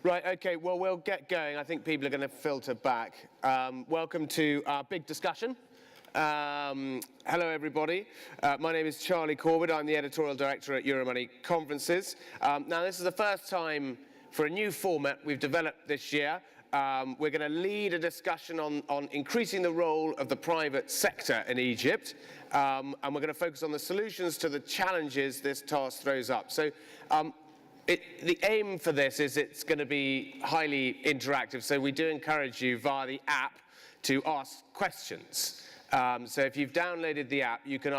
Right, okay, well, we'll get going. I think people are going to filter back. Welcome to our big discussion. Hello, everybody. My name is Charlie Corbett. I'm the editorial director at Euromoney Conferences. Now, this is the first time for a new format we've developed this year. We're going to lead a discussion on increasing the role of the private sector in Egypt. And we're going to focus on the solutions to the challenges this task throws up. So, the aim for this is it's going to be highly interactive, so we do encourage you via the app to ask questions. So if you've downloaded the app, you can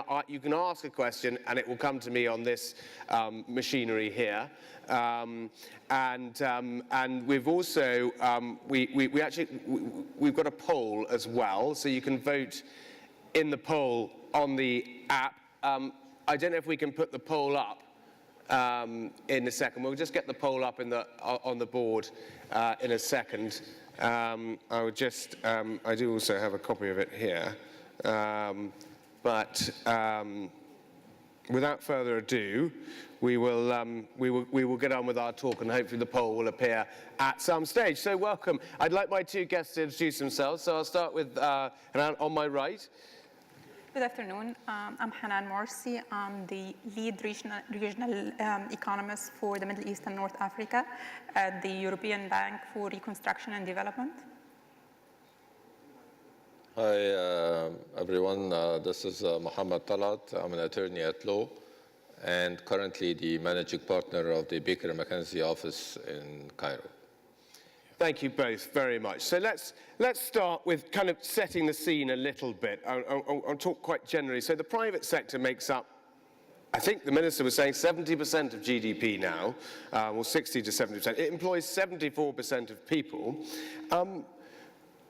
ask a question and it will come to me on this machinery here. And we've also, we've got a poll as well, so you can vote in the poll on the app. I don't know if we can put the poll up in a second. We'll just get the poll up on the board in a second. I do also have a copy of it here. Without further ado, we will get on with our talk, and hopefully the poll will appear at some stage. So welcome. I'd like my two guests to introduce themselves. So I'll start with Hanan on my right. Good afternoon. I'm Hanan Morsi. I'm the lead regional economist for the Middle East and North Africa at the European Bank for Reconstruction and Development. Hi, everyone. This is Mohammed Talat. I'm an attorney at law and currently the managing partner of the Baker McKenzie office in Cairo. Thank you both very much. So let's start with kind of setting the scene a little bit. I'll talk quite generally. So the private sector makes up, I think the minister was saying 70% of GDP now, or 60 to 70%. It employs 74% of people.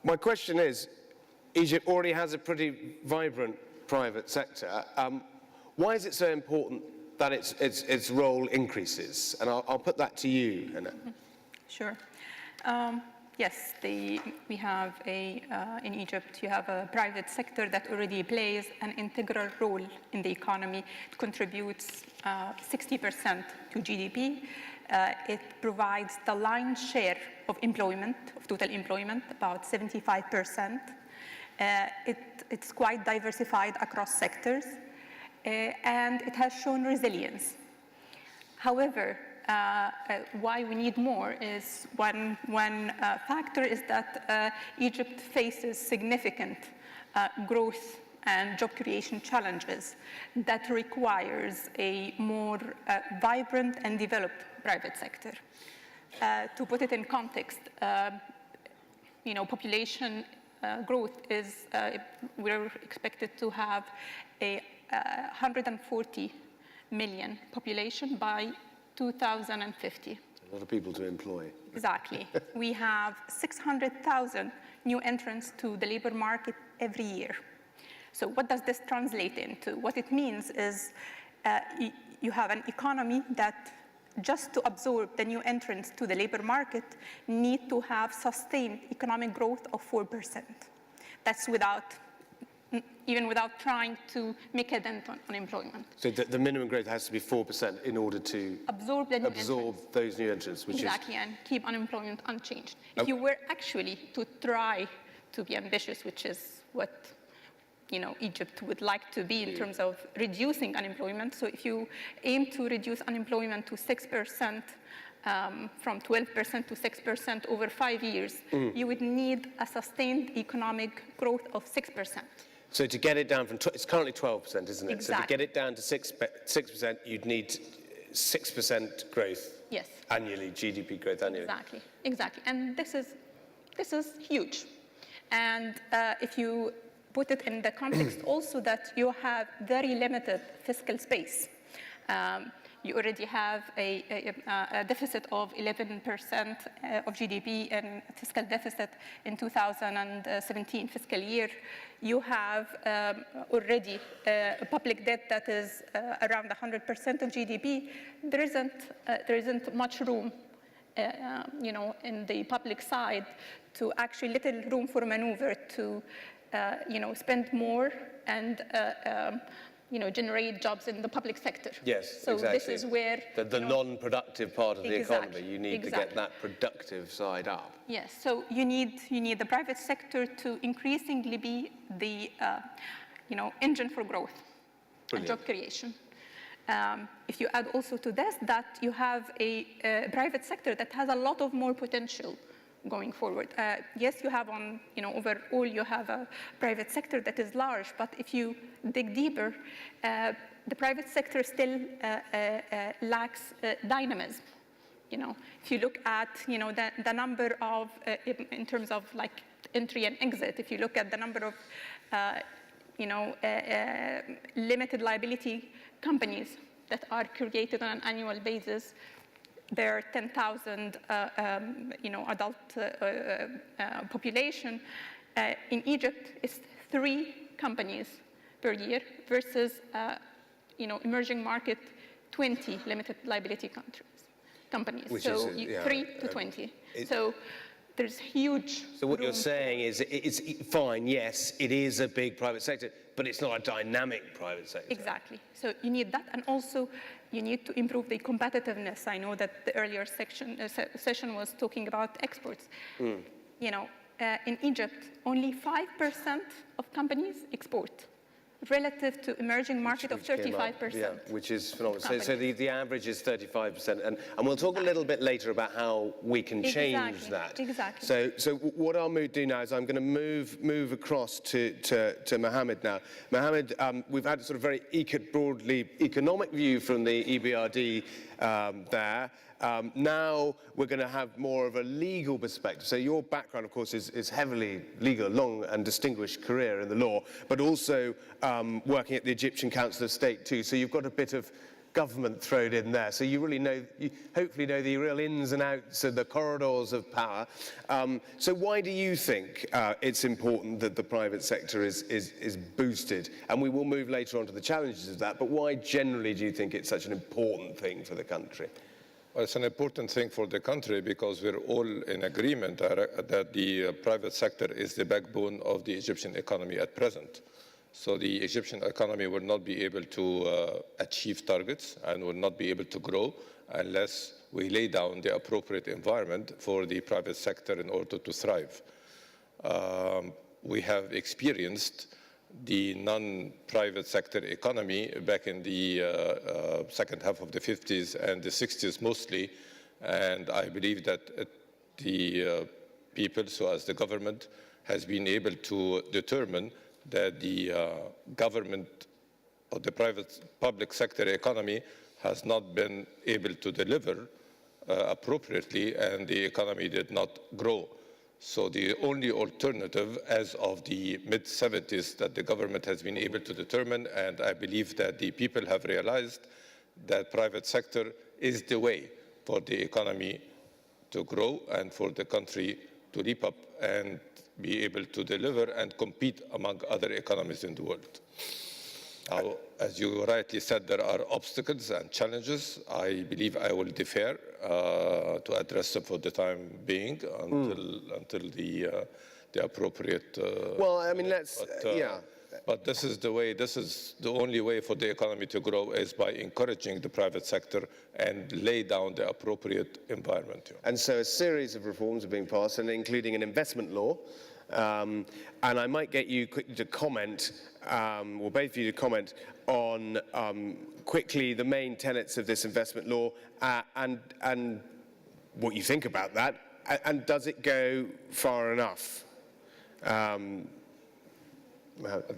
My question is, Egypt already has a pretty vibrant private sector. Why is it so important that its role increases? And I'll put that to you, Hannah. Sure. Yes, we have in Egypt, you have a private sector that already plays an integral role in the economy. It contributes 60% to GDP. It provides the lion's share of employment, of total employment, about 75%. It's quite diversified across sectors, and it has shown resilience. However, why we need more is one factor is that Egypt faces significant growth and job creation challenges that requires a more vibrant and developed private sector. To put it in context, population growth is, we're expected to have a 140 million population by 2050. A lot of people to employ. Exactly. We have 600,000 new entrants to the labor market every year. So what does this translate into? What it means is you have an economy that just to absorb the new entrants to the labor market need to have sustained economic growth of 4%. That's even without trying to make a dent on unemployment. So the minimum growth has to be 4% in order to absorb those new entrants, which exactly, and keep unemployment unchanged. If you were actually to try to be ambitious, which is what Egypt would like to be in terms of reducing unemployment. So if you aim to reduce unemployment to 6%, from 12% to 6% over 5 years, you would need a sustained economic growth of 6%. So to get it down from, it's currently 12%, isn't it? Exactly. So to get it down to 6%, you'd need 6% growth annually, GDP growth annually. Exactly. And this is huge. And if you put it in the context also that you have very limited fiscal space. You already have a deficit of 11% of GDP and fiscal deficit in 2017 fiscal year. You have already a public debt that is around 100% of GDP. There isn't much room, in the public side to actually little room for maneuver to, spend more and generate jobs in the public sector. Yes, so exactly. this is where the non-productive part of the Exactly, economy, you need to get that productive side up. Yes, so you need the private sector to increasingly be the engine for growth and job creation. If you add also to this that you have a private sector that has a lot of more potential going forward. Yes, you have overall you have a private sector that is large, but if you dig deeper, the private sector still lacks dynamism. If you look at the number of in terms of like entry and exit, if you look at the number of limited liability companies that are created on an annual basis, there are 10,000 adult population. In Egypt, it's 3 companies per year versus emerging market 20 limited liability companies. Which so is, 3 to 20. So there's huge. So what you're saying is it's fine, yes, it is a big private sector, but it's not a dynamic private sector. Exactly. So you need that, and also you need to improve the competitiveness. I know that the earlier session was talking about exports. In Egypt, only 5% of companies export, relative to emerging market of 35%. Yeah, which is phenomenal. So the average is 35%. And we'll talk a little bit later about how we can change that. Exactly. So what I'll do now is I'm going to move across to Mohammed now. Mohammed, we've had a sort of very broadly economic view from the EBRD there. Now we're going to have more of a legal perspective. So your background, of course, is heavily legal, long and distinguished career in the law, but also working at the Egyptian Council of State too. So you've got a bit of government thrown in there. So you really hopefully know the real ins and outs of the corridors of power. So why do you think it's important that the private sector is boosted? And we will move later on to the challenges of that, but why generally do you think it's such an important thing for the country? Well, it's an important thing for the country because we're all in agreement that the private sector is the backbone of the Egyptian economy at present. So the Egyptian economy will not be able to achieve targets and will not be able to grow unless we lay down the appropriate environment for the private sector in order to thrive. We have experienced the non-private sector economy back in the second half of the 50s and the 60s mostly, and I believe that the people, so as the government, has been able to determine that the government or the public sector economy has not been able to deliver appropriately, and the economy did not grow. So the only alternative as of the mid-70s that the government has been able to determine, and I believe that the people have realized that private sector is the way for the economy to grow and for the country to leap up and be able to deliver and compete among other economies in the world. Now, as you rightly said, there are obstacles and challenges. I believe I will defer to address them for the time being until the appropriate. Well, I mean, But this is the way. This is the only way for the economy to grow is by encouraging the private sector and lay down the appropriate environment. And so a series of reforms are being passed, and including an investment law. And I might get you to comment, or both of you to comment on quickly the main tenets of this investment law and what you think about that, and does it go far enough?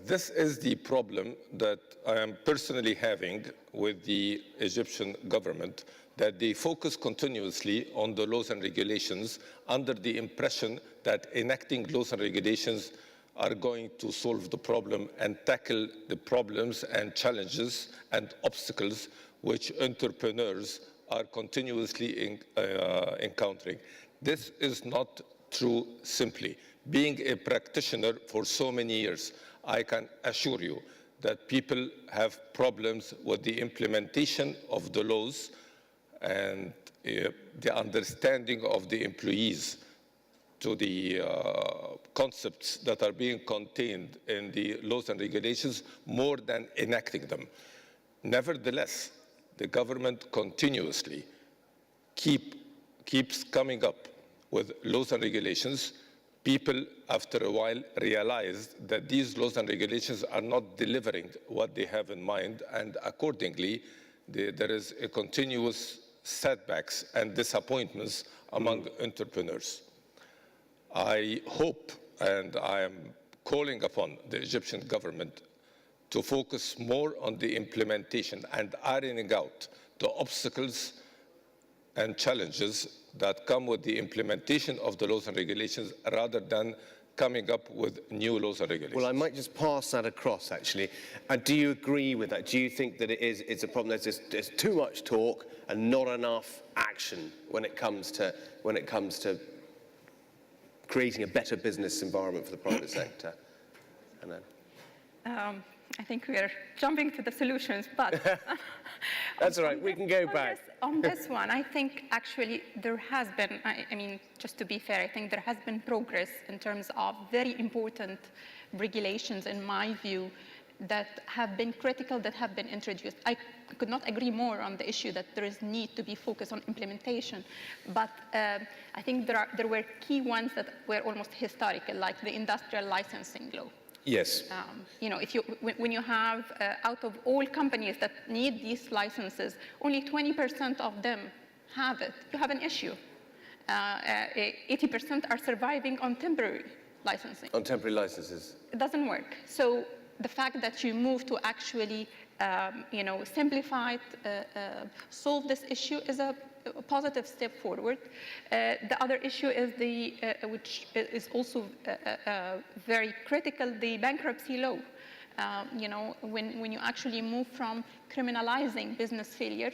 This is the problem that I am personally having with the Egyptian government, that they focus continuously on the laws and regulations under the impression that enacting laws and regulations are going to solve the problem and tackle the problems and challenges and obstacles which entrepreneurs are continuously encountering. This is not true simply. Being a practitioner for so many years, I can assure you that people have problems with the implementation of the laws and the understanding of the employees to the concepts that are being contained in the laws and regulations more than enacting them. Nevertheless, the government continuously keeps coming up with laws and regulations. People, after a while, realized that these laws and regulations are not delivering what they have in mind, and accordingly, there is a continuous setbacks and disappointments among entrepreneurs. I hope, and I am calling upon the Egyptian government to focus more on the implementation and ironing out the obstacles and challenges that come with the implementation of the laws and regulations rather than coming up with new laws and regulations. Well, I might just pass that across, actually. Do you agree with that? Do you think that it's a problem? There's too much talk and not enough action when it comes to creating a better business environment for the private sector? And then... I think we are jumping to the solutions, but... That's all right, we can go back. On this one, I think actually there has been, I mean, just to be fair, I think there has been progress in terms of very important regulations, in my view, that have been critical, that have been introduced. I could not agree more on the issue that there is need to be focused on implementation, but I think there were key ones that were almost historical, like the industrial licensing law. Yes. You know, when you have, out of all companies that need these licenses, only 20% of them have it. You have an issue. 80% are surviving on temporary licensing. On temporary licenses. It doesn't work. So the fact that you move to actually, you know, simplify it, solve this issue is a positive step forward. The other issue is which is also very critical, the bankruptcy law. You know, when you actually move from criminalizing business failure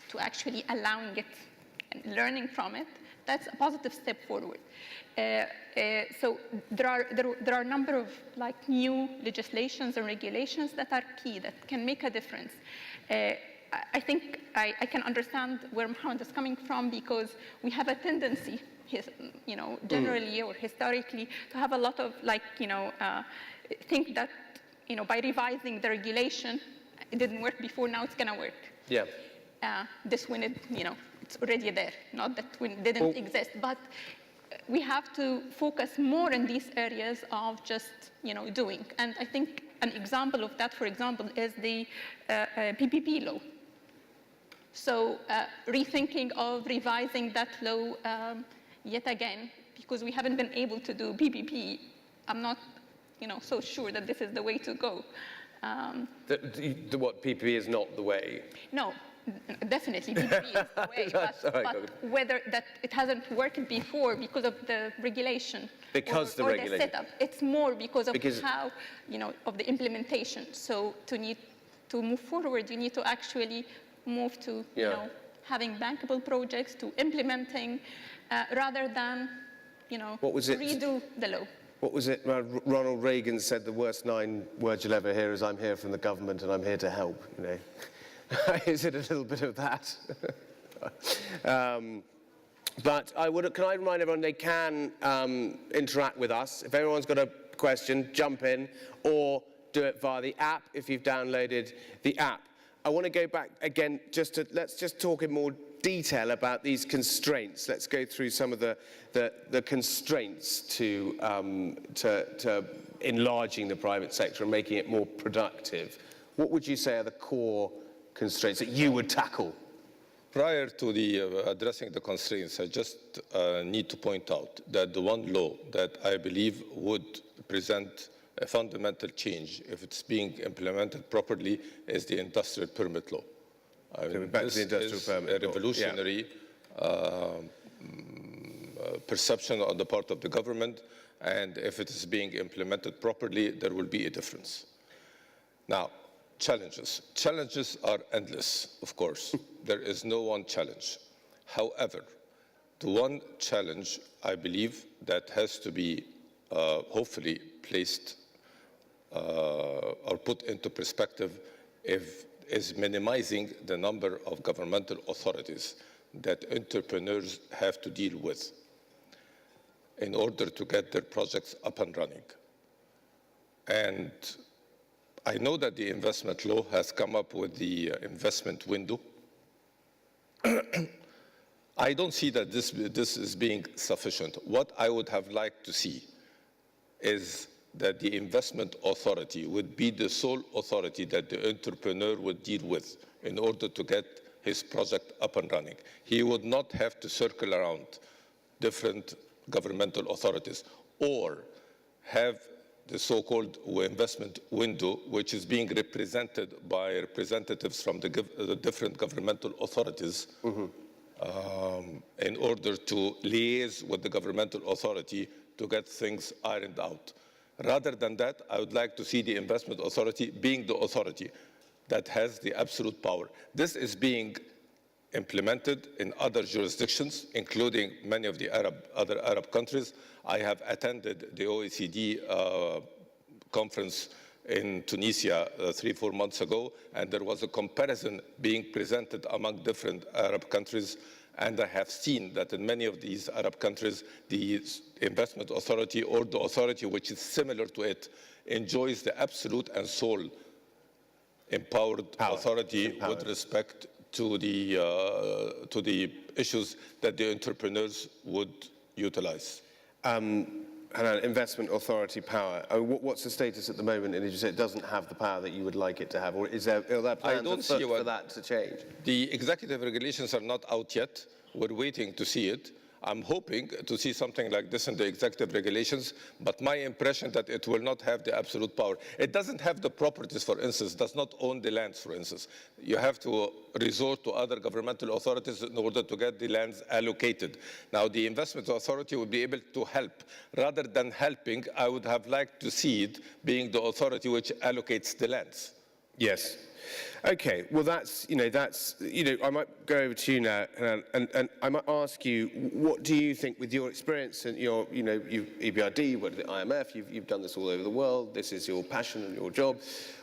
to actually allowing it and learning from it, that's a positive step forward. So there are a number of like new legislations and regulations that are key, that can make a difference. I think I can understand where Mohammed is coming from, because we have a tendency, you know, generally or historically, to have a lot of like, you know, think that, you know, by revising the regulation, it didn't work before, now it's going to work. Yeah. This when it, you know, it's already there, not that when it didn't exist, but we have to focus more in these areas of just, you know, doing. And I think an example of that, for example, is the PPP law. So rethinking of revising that law yet again, because we haven't been able to do PPP, I'm not, you know, so sure that this is the way to go. What, PPP is not the way? No, definitely PPP is the way, but whether that it hasn't worked before because of the regulation. Because or the setup. It's more because of how, you know, of the implementation. So to move forward, you need to actually move to, you know, having bankable projects, to implementing, rather than, you know, redo the law. What was it? Ronald Reagan said the worst 9 words you'll ever hear is, "I'm here from the government and I'm here to help." You know, is it a little bit of that? But can I remind everyone they can interact with us. If everyone's got a question, jump in, or do it via the app if you've downloaded the app. I want to go back again, let's just talk in more detail about these constraints. Let's go through some of the constraints to enlarging the private sector and making it more productive. What would you say are the core constraints that you would tackle? Prior to addressing the constraints, I just need to point out that the one law that I believe would present a fundamental change, if it's being implemented properly, is the industrial permit law. I mean, back to the industrial permit a revolutionary perception on the part of the government, and if it is being implemented properly, there will be a difference. Now, challenges. Challenges are endless, of course. There is no one challenge. However, the one challenge, I believe, that has to be hopefully placed or put into perspective is minimizing the number of governmental authorities that entrepreneurs have to deal with. in order to get their projects up and running. And I know that the investment law has come up with the investment window. I don't see that this is being sufficient. What I would have liked to see is that the investment authority would be the sole authority that the entrepreneur would deal with in order to get his project up and running. He would not have to circle around different governmental authorities or have the so-called investment window, which is being represented by representatives from the different governmental authorities in order to liaise with the governmental authority to get things ironed out. Rather than that, I would like to see the investment authority being the authority that has the absolute power. This is being implemented in other jurisdictions, including many of the other Arab countries. I have attended the OECD conference in Tunisia 3-4 months ago, and there was a comparison being presented among different Arab countries. And I have seen that in many of these Arab countries, the investment authority or the authority which is similar to it enjoys the absolute and sole empowered authority with respect to the issues that the entrepreneurs would utilize. Investment authority power. What's the status at the moment? And you say it doesn't have the power that you would like it to have, or is there plans for that to change? The executive regulations are not out yet. We're waiting to see it. I'm hoping to see something like this in the executive regulations, but my impression that it will not have the absolute power. It doesn't have the properties, for instance, does not own the lands, for instance. You have to resort to other governmental authorities in order to get the lands allocated. Now, the investment authority will be able to help. Rather than helping, I would have liked to see it being the authority which allocates the lands. Yes. Okay, well, I might go over to you now, and I might ask you, what do you think, with your experience and you've EBRD, worked at the IMF, you've done this all over the world, this is your passion and your job.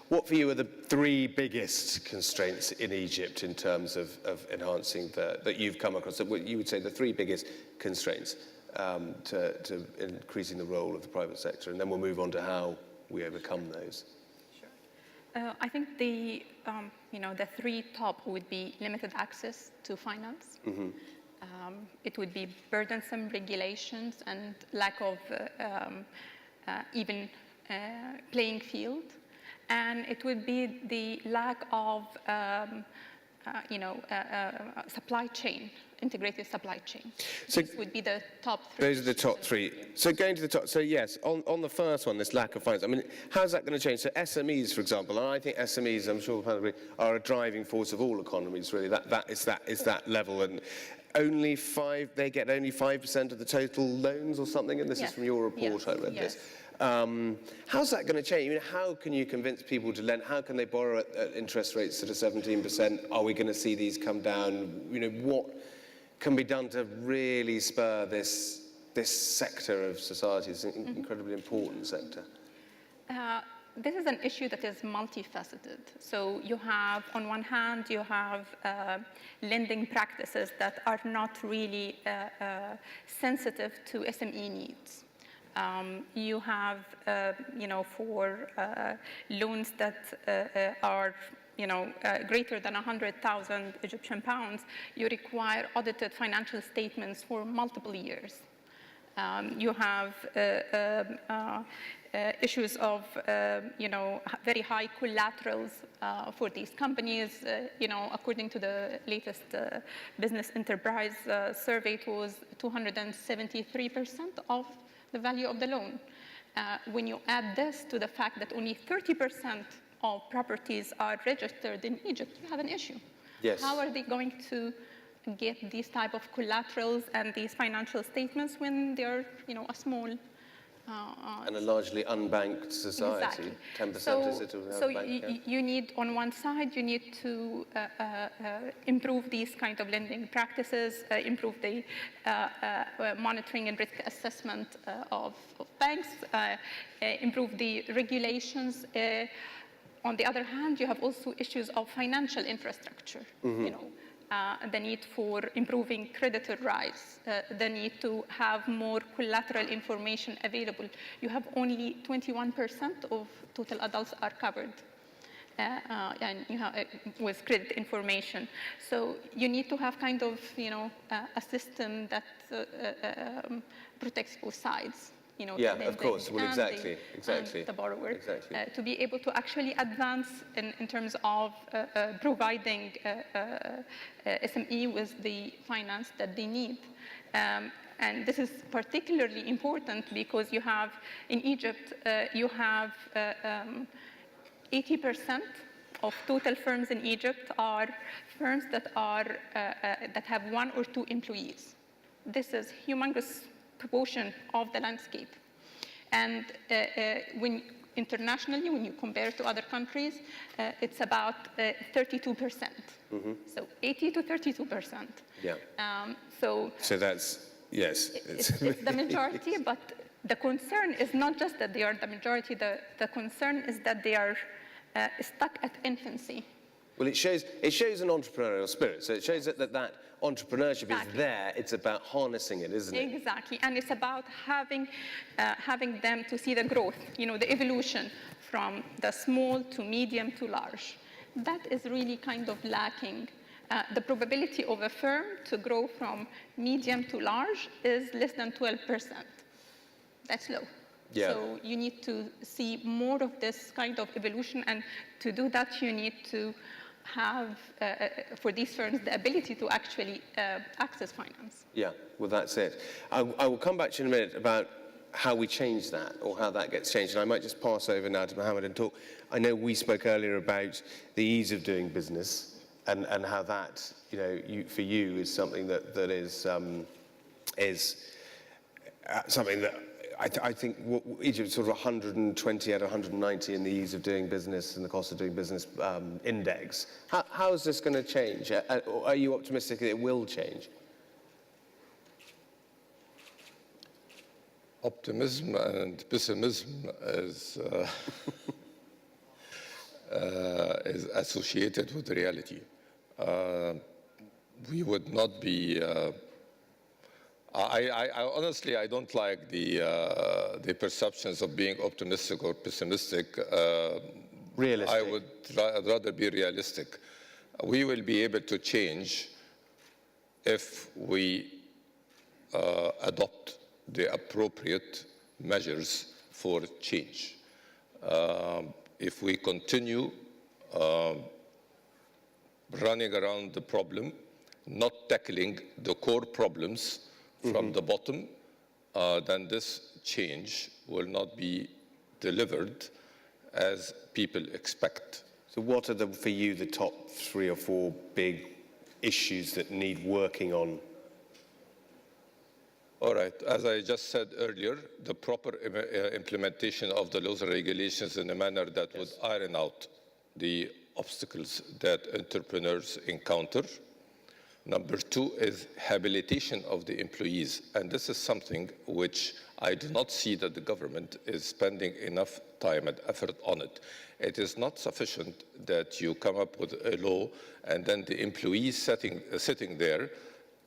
What for you are the three biggest constraints in Egypt in terms of enhancing that you've come across? What you would say the three biggest constraints to increasing the role of the private sector, and then we'll move on to how we overcome those. I think the three top would be limited access to finance. It would be burdensome regulations and lack of even playing field. And it would be the lack of supply chain, integrated supply chain. So this would be the top three. Those are the top three. So going to the top, so yes, on the first one, this lack of finance, I mean, how's that going to change? So SMEs, for example, and I think SMEs, I'm sure, are a driving force of all economies, really. That is that level. And they get only 5% of the total loans or something, and this is from your report, I read this. How's that going to change? I mean, how can you convince people to lend? How can they borrow at interest rates that are 17%? Are we going to see these come down? What can be done to really spur this sector of society? It's an incredibly important sector. This is an issue that is multifaceted. So you have, on one hand, you have lending practices that are not really sensitive to SME needs. You have, for loans that are, greater than 100,000 Egyptian pounds, you require audited financial statements for multiple years. You have issues of, very high collaterals for these companies. According to the latest business enterprise survey, it was 273% of the value of the loan. When you add this to the fact that only 30% of properties are registered in Egypt, you have an issue. Yes. How are they going to get these type of collaterals and these financial statements when they're, a small and a largely unbanked society? Exactly. 10% is it? So you need, on one side, you need to improve these kind of lending practices, improve the monitoring and risk assessment of banks, improve the regulations. On the other hand, you have also issues of financial infrastructure. the need for improving creditor rights, the need to have more collateral information available. You have only 21% of total adults are covered. And you have, with credit information. So you need to have kind of, a system that protects both sides. Yeah, of course. Well, exactly. And the borrower. Exactly. To be able to actually advance in terms of providing SME with the finance that they need. And this is particularly important because you have, in Egypt, you have 80% of total firms in Egypt are firms that have 1 or 2 employees. This is humongous proportion of the landscape. And internationally, when you compare to other countries, it's about 32%. Mm-hmm. So 80 to 32%. Yeah. So that's, yes. It's the majority, but the concern is not just that they are the majority. The concern is that they are stuck at infancy. Well, it shows an entrepreneurial spirit. So it shows that entrepreneurship is there. It's about harnessing it, isn't it? Exactly, and it's about having them to see the growth, the evolution from the small to medium to large. That is really kind of lacking. The probability of a firm to grow from medium to large is less than 12%. That's low. Yeah. So you need to see more of this kind of evolution, and to do that, you need to have, for these firms, the ability to actually access finance. Yeah, well, that's it. I will come back to you in a minute about how we change that, or how that gets changed. And I might just pass over now to Mohammed and talk. I know we spoke earlier about the ease of doing business and how that, for you is something that is something that I think Egypt's sort of 120 out of 190 in the ease of doing business and the cost of doing business index. How is this going to change? Are you optimistic that it will change? Optimism and pessimism is associated with reality. We would not be... I honestly, I don't like the perceptions of being optimistic or pessimistic. Realistic. I'd rather be realistic. We will be able to change if we adopt the appropriate measures for change. If we continue running around the problem, not tackling the core problems from the bottom, then this change will not be delivered as people expect. So what are, for you, the top 3 or 4 big issues that need working on? All right. As I just said earlier, the proper implementation of the laws and regulations in a manner that would iron out the obstacles that entrepreneurs encounter. Number 2 is habilitation of the employees. And this is something which I do not see that the government is spending enough time and effort on it. It is not sufficient that you come up with a law and then the employee sitting there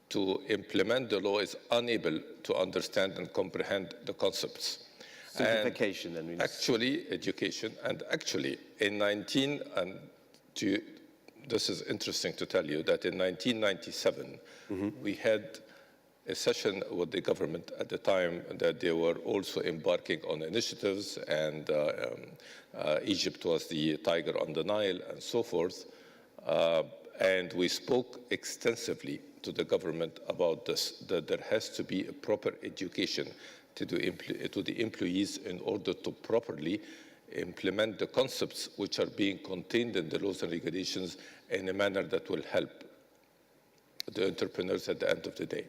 to implement the law is unable to understand and comprehend the concepts. Simplification, then. Actually, education. And actually, this is interesting to tell you that in 1997, we had a session with the government at the time that they were also embarking on initiatives, and Egypt was the tiger on the Nile and so forth. And we spoke extensively to the government about this, that there has to be a proper education to the employees in order to properly implement the concepts which are being contained in the laws and regulations in a manner that will help the entrepreneurs at the end of the day.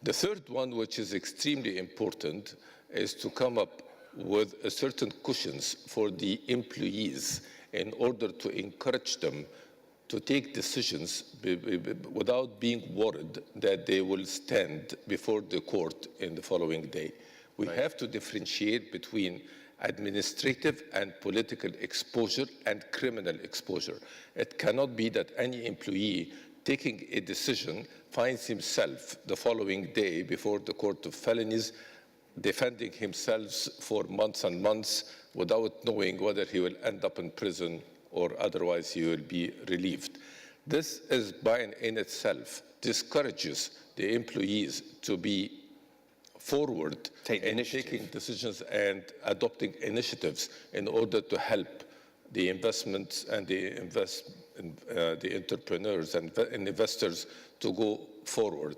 The third one, which is extremely important, is to come up with a certain cushions for the employees in order to encourage them to take decisions without being worried that they will stand before the court in the following day. We have to differentiate between administrative and political exposure and criminal exposure. It cannot be that any employee taking a decision, finds himself the following day before the Court of Felonies, defending himself for months and months without knowing whether he will end up in prison or otherwise he will be relieved. This is by in itself discourages the employees to be forward in taking decisions and adopting initiatives in order to help the investments and the entrepreneurs and investors to go forward.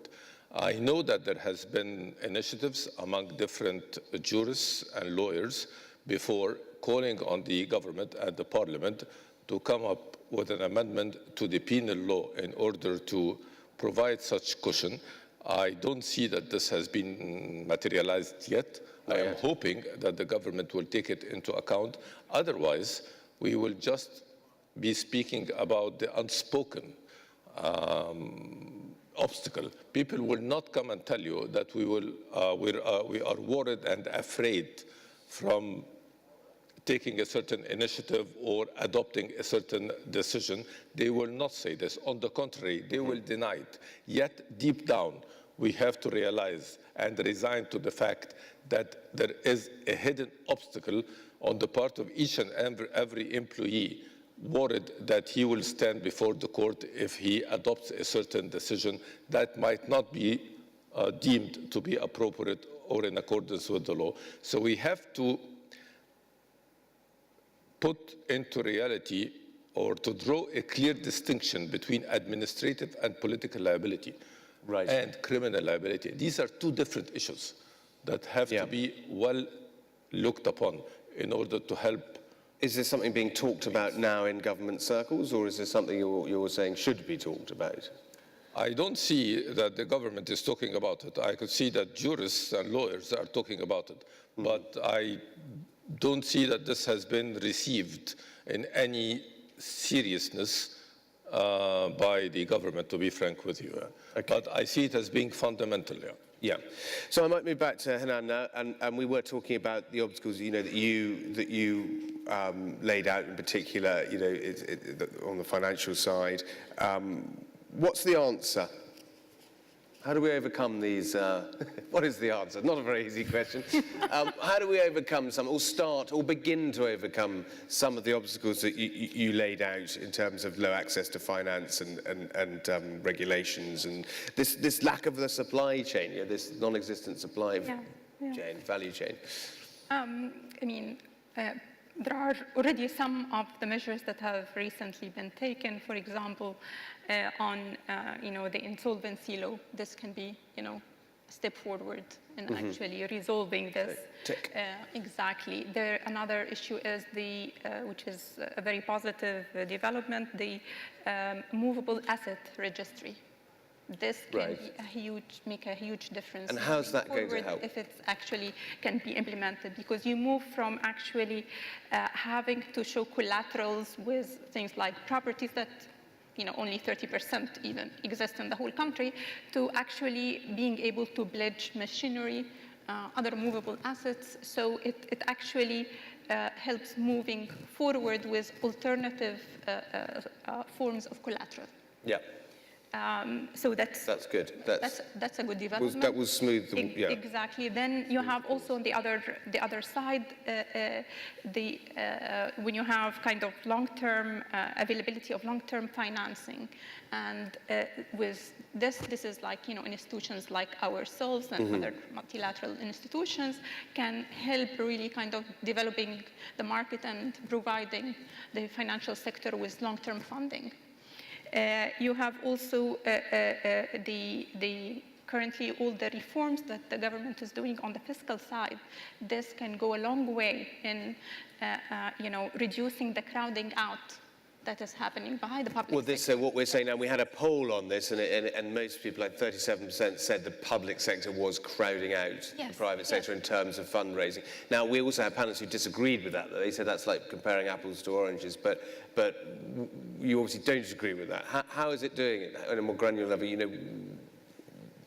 I know that there has been initiatives among different jurists and lawyers before calling on the government and the parliament to come up with an amendment to the penal law in order to provide such cushion. I don't see that this has been materialized yet. I am hoping that the government will take it into account. Otherwise, we will just be speaking about the unspoken obstacle. People will not come and tell you that we are worried and afraid from taking a certain initiative or adopting a certain decision. They will not say this. On the contrary, they will deny it. Yet, deep down, we have to realize and resign to the fact that there is a hidden obstacle on the part of each and every employee worried that he will stand before the court if he adopts a certain decision that might not be deemed to be appropriate or in accordance with the law. So we have to put into reality or to draw a clear distinction between administrative and political liability and criminal liability. These are two different issues that have to be well looked upon in order to help. Is this something being talked about now in government circles, or is this something you're saying should be talked about? I don't see that the government is talking about it. I could see that jurists and lawyers are talking about it, but I don't see that this has been received in any seriousness by the government, to be frank with you. But I see it as being fundamental. Yeah. So I might move back to Hanan now, and we were talking about the obstacles, that you laid out in particular, on the financial side. What's the answer? How do we overcome these? What is the answer? Not a very easy question. How do we overcome some, or start, or begin to overcome some of the obstacles that you laid out in terms of low access to finance and regulations and this lack of the supply chain, this non-existent supply chain, value chain? There are already some of the measures that have recently been taken. For example, on the insolvency law, this can be a step forward in actually resolving this. Exactly. Another issue is which is a very positive development, the movable asset registry. This can be make a huge difference. And how's that going to help? If it actually can be implemented, because you move from actually having to show collaterals with things like properties that only 30% even exist in the whole country, to actually being able to pledge machinery, other movable assets. So it actually helps moving forward with alternative forms of collateral. Yeah. So that's good. That's a good development. That was smooth. Exactly. Then you have also on the other side, when you have kind of long-term availability of long-term financing, and with this is like institutions like ourselves and other multilateral institutions can help really kind of developing the market and providing the financial sector with long-term funding. You have also currently all the reforms that the government is doing on the fiscal side. This can go a long way in reducing the crowding out that is happening by the public sector. So what we're saying now, we had a poll on this, and most people, like 37%, said the public sector was crowding out the private sector in terms of fundraising. Now, we also had panelists who disagreed with that. They said that's like comparing apples to oranges, but you obviously don't agree with that. How is it doing it on a more granular level?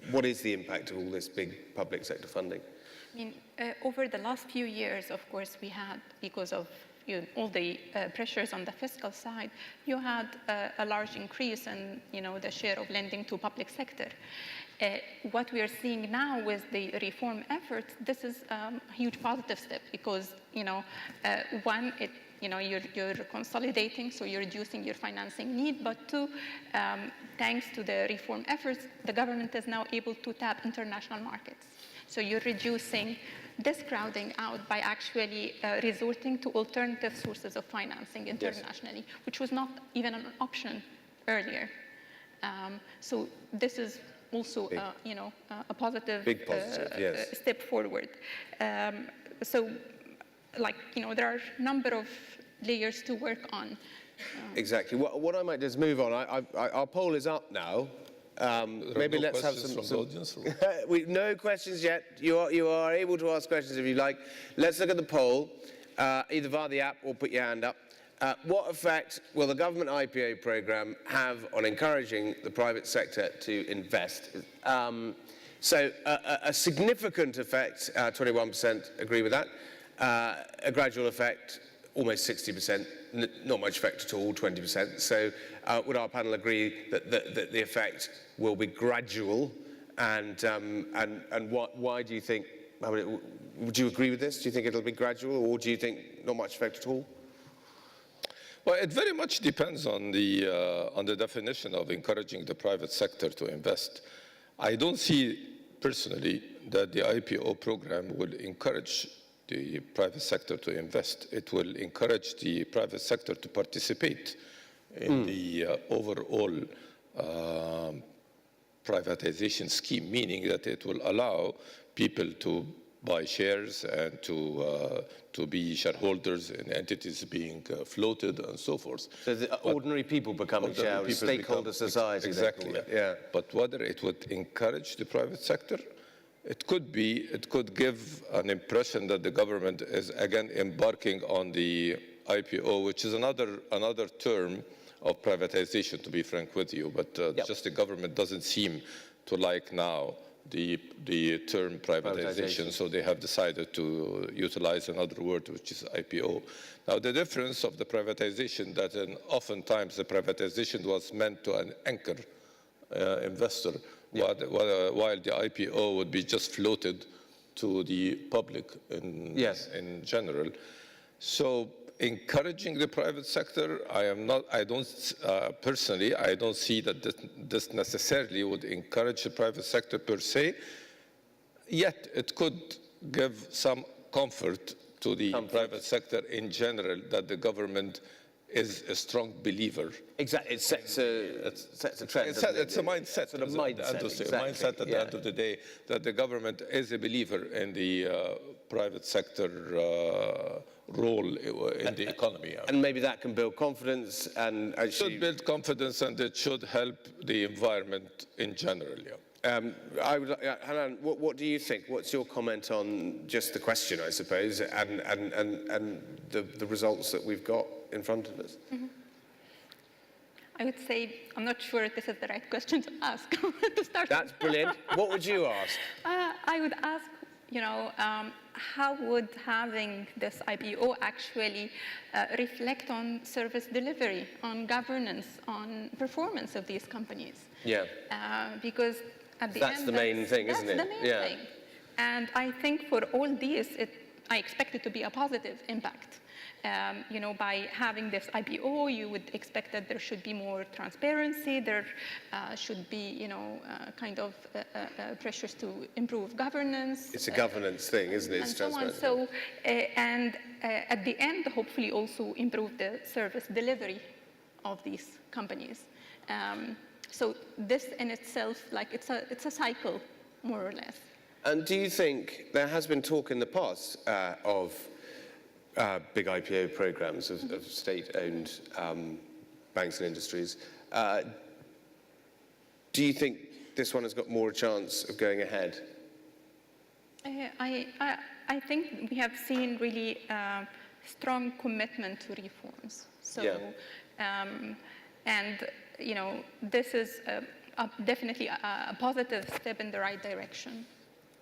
What is the impact of all this big public sector funding? Over the last few years, of course, we had, because of all the pressures on the fiscal side, you had a large increase in the share of lending to public sector. What we are seeing now with the reform efforts, this is a huge positive step because one, you're consolidating, so you're reducing your financing need, but two, thanks to the reform efforts, the government is now able to tap international markets. So you're reducing this crowding out by actually resorting to alternative sources of financing internationally, yes, which was not even an option earlier. So this is also a positive, yes, step forward. So there are a number of layers to work on. Exactly. What I might do is move on. Our poll is up now. Maybe let's have some audience. No questions yet. You are able to ask questions if you like. Let's look at the poll, either via the app or put your hand up. What effect will the government IPO program have on encouraging the private sector to invest? So a significant effect, 21% agree with that. A gradual effect, almost 60%. Not much effect at all, 20%. So would our panel agree that the effect will be gradual? And why do you think? Would you agree with this? Do you think it'll be gradual, or do you think not much effect at all? Well, it very much depends on the definition of encouraging the private sector to invest. I don't see personally that the IPO program will encourage the private sector to invest. It will encourage the private sector to participate in the overall privatization scheme, meaning that it will allow people to buy shares and to be shareholders in entities being floated and so forth. So the ordinary people becoming shareholders, stakeholder society. Exactly. Yeah. But whether it would encourage the private sector, it could give an impression that the government is again embarking on the IPO, which is another term of privatization, to be frank with you. But just the government doesn't seem to like now the term privatization, so they have decided to utilize another word, which is IPO. Now, the difference of the privatization, that oftentimes the privatization was meant to an anchor investor, while the IPO would be just floated to the public in general. So encouraging the private sector, personally, I don't see that this necessarily would encourage the private sector per se, yet it could give some comfort to the private sector in general that the government is a strong believer. Exactly, it sets a trend. It's a mindset. Sort of mindset at the end of the day, that the government is a believer in the private sector role in the economy. And maybe that can build confidence and actually... It should build confidence, and it should help the environment in general, Hanan, what do you think? What's your comment on just the question, I suppose, and the results that we've got in front of us? Mm-hmm. I would say, I'm not sure if this is the right question to ask to start. That's brilliant. What would you ask? I would ask, how would having this IPO actually reflect on service delivery, on governance, on performance of these companies? Yeah. Because at the that's end, the main thing, isn't it? That's the main thing. And I think for all these, I expect it to be a positive impact. By having this IPO, you would expect that there should be more transparency. There should be, pressures to improve governance. It's a governance thing, isn't it? And so on. So, at the end, hopefully also improve the service delivery of these companies. So this in itself, it's a cycle, more or less. And do you think there has been talk in the past of big IPO programs of state-owned banks and industries? Do you think this one has got more chance of going ahead? I think we have seen really strong commitment to reforms. So, this is definitely a positive step in the right direction.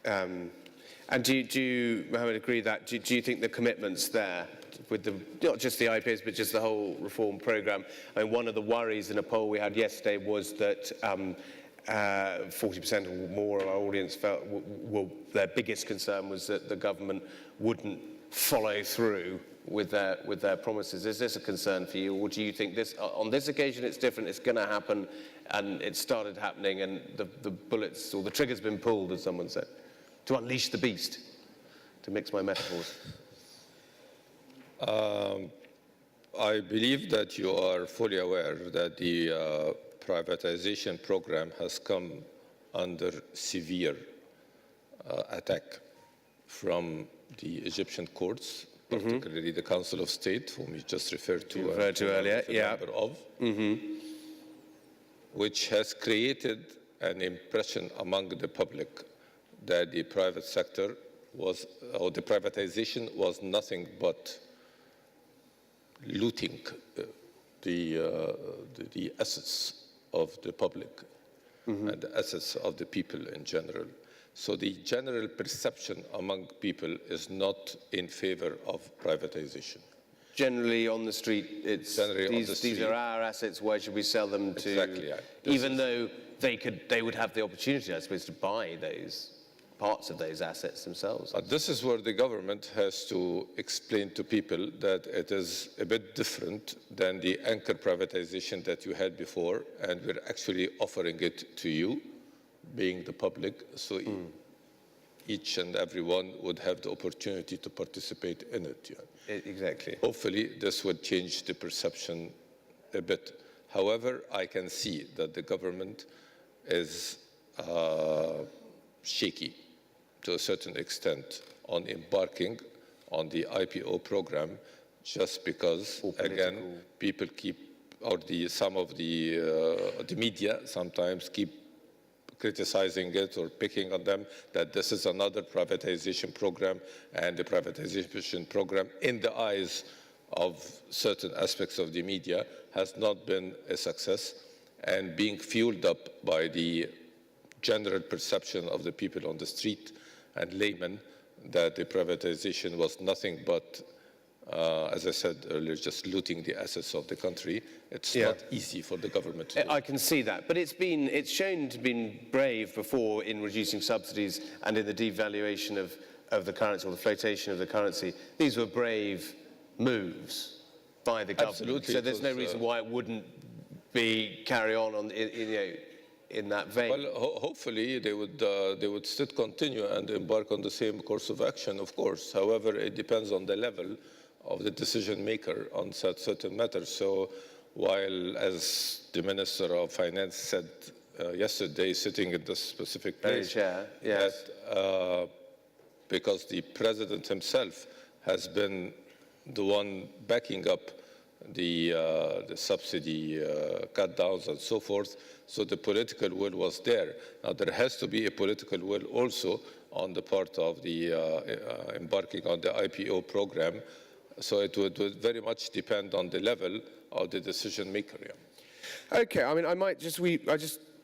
And do you, Mohammed, agree that? Do you think the commitment's there? with not just the IPOs, but just the whole reform programme. I mean, one of the worries in a poll we had yesterday was that 40% or more of our audience felt their biggest concern was that the government wouldn't follow through with their promises. Is this a concern for you, or do you think this, on this occasion it's different, it's going to happen, and it started happening, and the bullets, or the trigger's been pulled, as someone said, to unleash the beast, to mix my metaphors? I believe that you are fully aware that the privatization program has come under severe attack from the Egyptian courts, particularly the Council of State, whom you just referred to, earlier, yeah. Member of, which has created an impression among the public that the private sector was, or the privatization was nothing but looting the assets of the public and the assets of the people in general. So the general perception among people is not in favor of privatization. Generally on the street, it's these are our assets. Why should we sell them to? Exactly. Yeah. Even though they would have the opportunity, I suppose, to buy those parts of those assets themselves. This is where the government has to explain to people that it is a bit different than the anchor privatization that you had before, and we're actually offering it to you, being the public, so each and everyone would have the opportunity to participate in it. Yeah. Exactly. Hopefully, this would change the perception a bit. However, I can see that the government is shaky to a certain extent on embarking on the IPO program, just because, again, people keep, or some of the media sometimes keep criticizing it or picking on them, that this is another privatization program, and the privatization program, in the eyes of certain aspects of the media, has not been a success, and being fueled up by the general perception of the people on the street and laymen that the privatization was nothing but, as I said earlier, just looting the assets of the country. It's not easy for the government to do. I can see that, but it's shown to be brave before in reducing subsidies and in the devaluation of the currency, or the flotation of the currency. These were brave moves by the government. Absolutely. So there's no reason why it wouldn't be carry on in that vein. Well, hopefully they would still continue and embark on the same course of action, of course. However, it depends on the level of the decision maker on certain matters. So while, as the Minister of Finance said yesterday, sitting in this specific place, that because the President himself has been the one backing up the subsidy cut downs and so forth, so the political will was there. Now there has to be a political will also on the part of the embarking on the IPO program, so it would very much depend on the level of the decision maker. Yeah. Okay, I mean, I just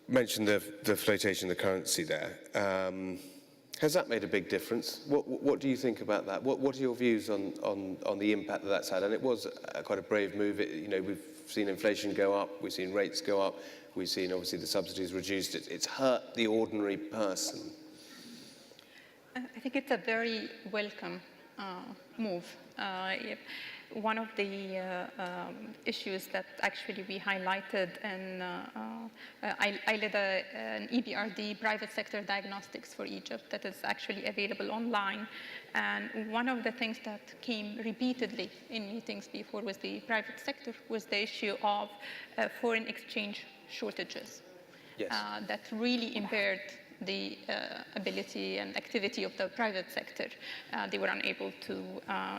mentioned the flotation of the currency there. Has that made a big difference? What do you think about that? What are your views on the impact that that's had? And it was quite a brave move. We've seen inflation go up, we've seen rates go up, we've seen obviously the subsidies reduced. It's hurt the ordinary person. I think it's a very welcome move. One of the issues that actually we highlighted, and I led an EBRD, private sector diagnostics for Egypt, that is actually available online. And one of the things that came repeatedly in meetings before with the private sector was the issue of foreign exchange shortages. Yes. That really impaired the ability and activity of the private sector. They were unable to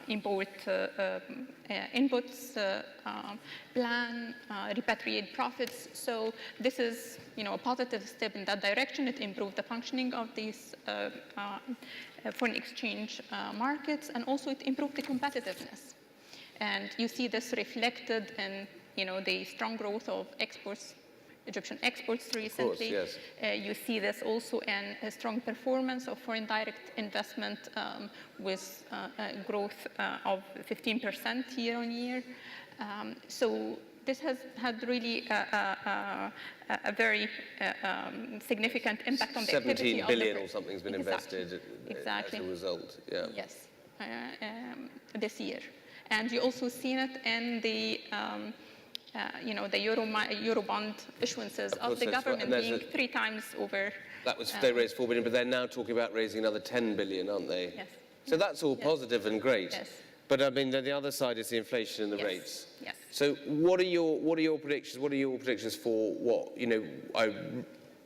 import inputs, plan, repatriate profits. So this is, a positive step in that direction. It improved the functioning of these foreign exchange markets, and also it improved the competitiveness. And you see this reflected in, the strong growth of exports Egyptian exports recently. yes. You see this also in a strong performance of foreign direct investment with a growth of 15% year on year. So this has had really a very significant impact on the activity of the 17 billion or something's been invested exactly. as a result. Yeah. Yes, this year. And you also seen it in the the Eurobond issuances of the government being 3 times over. That was, they raised 4 billion, but they're now talking about raising another 10 billion, aren't they? Yes. So that's all positive and great. Yes. But I mean, the other side is the inflation and the Yes. rates. Yes. So what are your predictions? What are your predictions for what? I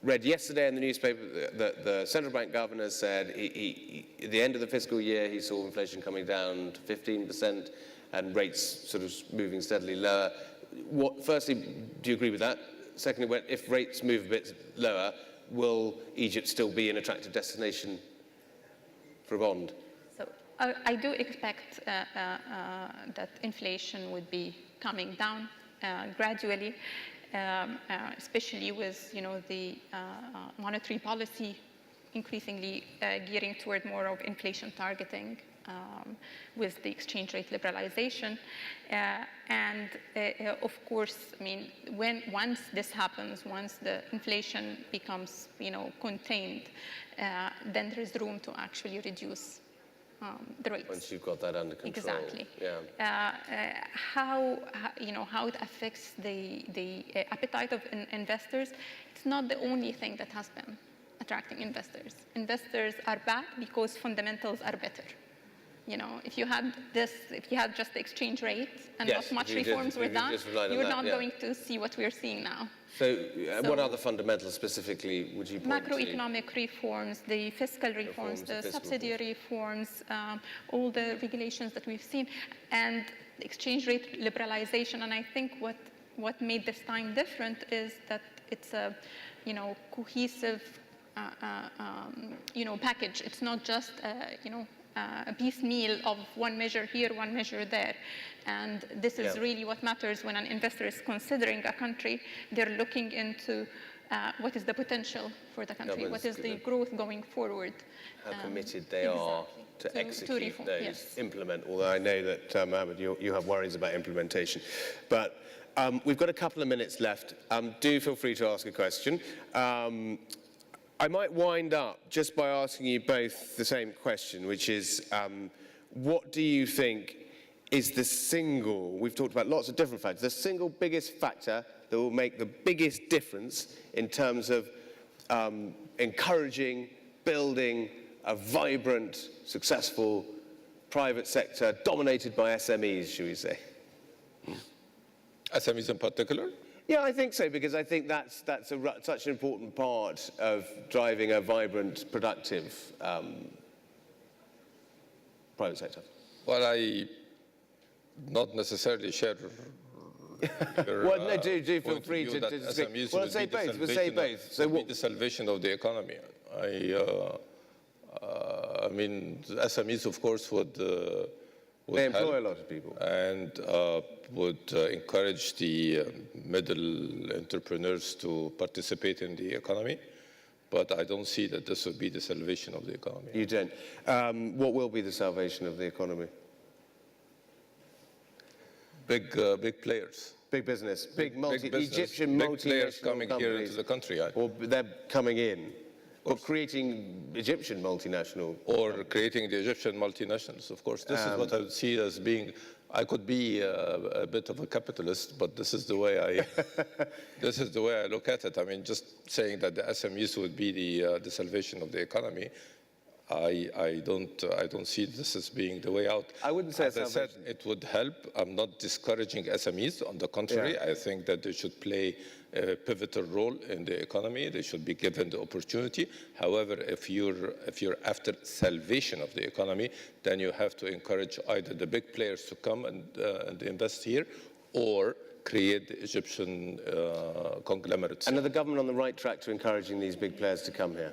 read yesterday in the newspaper that the central bank governor said at the end of the fiscal year he saw inflation coming down to 15% and rates sort of moving steadily lower. Firstly, do you agree with that? Secondly, if rates move a bit lower, will Egypt still be an attractive destination for a bond? So I do expect that inflation would be coming down gradually, especially with the monetary policy increasingly gearing toward more of inflation targeting. With the exchange rate liberalization. And of course, I mean, once this happens, once the inflation becomes, contained, then there is room to actually reduce the rates. Once you've got that under control. Exactly. Yeah. How it affects the appetite of investors, it's not the only thing that has been attracting investors. Investors are back because fundamentals are better. If you had just the exchange rate and not much reforms with that, you're not going to see what we're seeing now. So what other fundamentals specifically would you point to? Macroeconomic reforms, the fiscal reforms, the subsidy reforms, all the regulations that we've seen, and exchange rate liberalization. And I think what made this time different is that it's a cohesive package. It's not just a piecemeal of one measure here, one measure there. And this is really what matters when an investor is considering a country. They're looking into what is the potential for the country, what is the growth going forward. How committed they are to execute those, yes. implement, although I know that, Mohammed, you have worries about implementation. But we've got a couple of minutes left. Do feel free to ask a question. I might wind up just by asking you both the same question, which is, what do you think is the single, we've talked about lots of different factors, the single biggest factor that will make the biggest difference in terms of encouraging, building a vibrant, successful private sector dominated by SMEs, should we say? SMEs in particular? Yeah, I think so, because I think that's such an important part of driving a vibrant, productive private sector. Well, I not necessarily share your, well, no, do feel free to speak. Well, let's say both. We'll say both. So what? The salvation of the economy. I mean, the SMEs, of course, would they employ a lot of people. And would encourage the middle entrepreneurs to participate in the economy. But I don't see that this would be the salvation of the economy. You don't. What will be the salvation of the economy? Big players. Big business. Big business, Egyptian big players coming companies, here into the country. Or they're coming in. Or creating Egyptian multinational. Or creating the Egyptian multinationals, of course. This is what I would see as being, I could be a bit of a capitalist, but this is the way I look at it. I mean, just saying that the SMEs would be the salvation of the economy, I don't see this as being the way out. I wouldn't say as I said, it would help. I'm not discouraging SMEs. On the contrary, I think that they should play a pivotal role in the economy. They should be given the opportunity. However, if you're after salvation of the economy, then you have to encourage either the big players to come and invest here, or create the Egyptian conglomerates. And are the government on the right track to encouraging these big players to come here?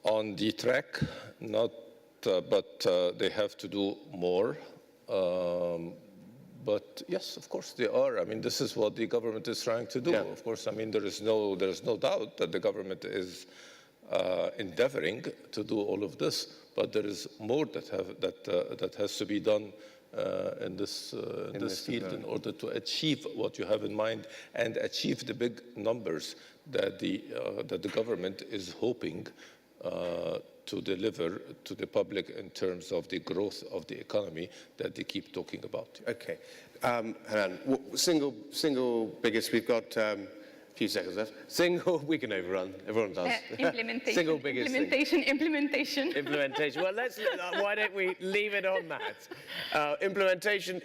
On the track, not, but they have to do more. But yes, of course they are. I mean, this is what the government is trying to do. Yeah. Of course, I mean, there is no doubt that the government is endeavoring to do all of this, but there is more that has to be done in this field in order to achieve what you have in mind and achieve the big numbers that the government is hoping to deliver to the public in terms of the growth of the economy that they keep talking about. Okay. Hanan, single biggest, we've got a few seconds left. We can overrun, everyone does. Implementation, Single biggest implementation. Implementation. Well, why don't we leave it on that? Implementation.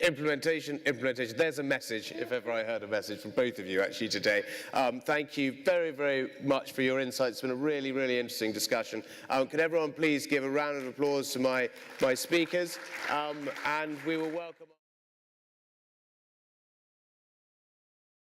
There's a message, if ever I heard a message from both of you actually today. Thank you very, very much for your insights. It's been a really, really interesting discussion. Can everyone please give a round of applause to my speakers? And we will welcome...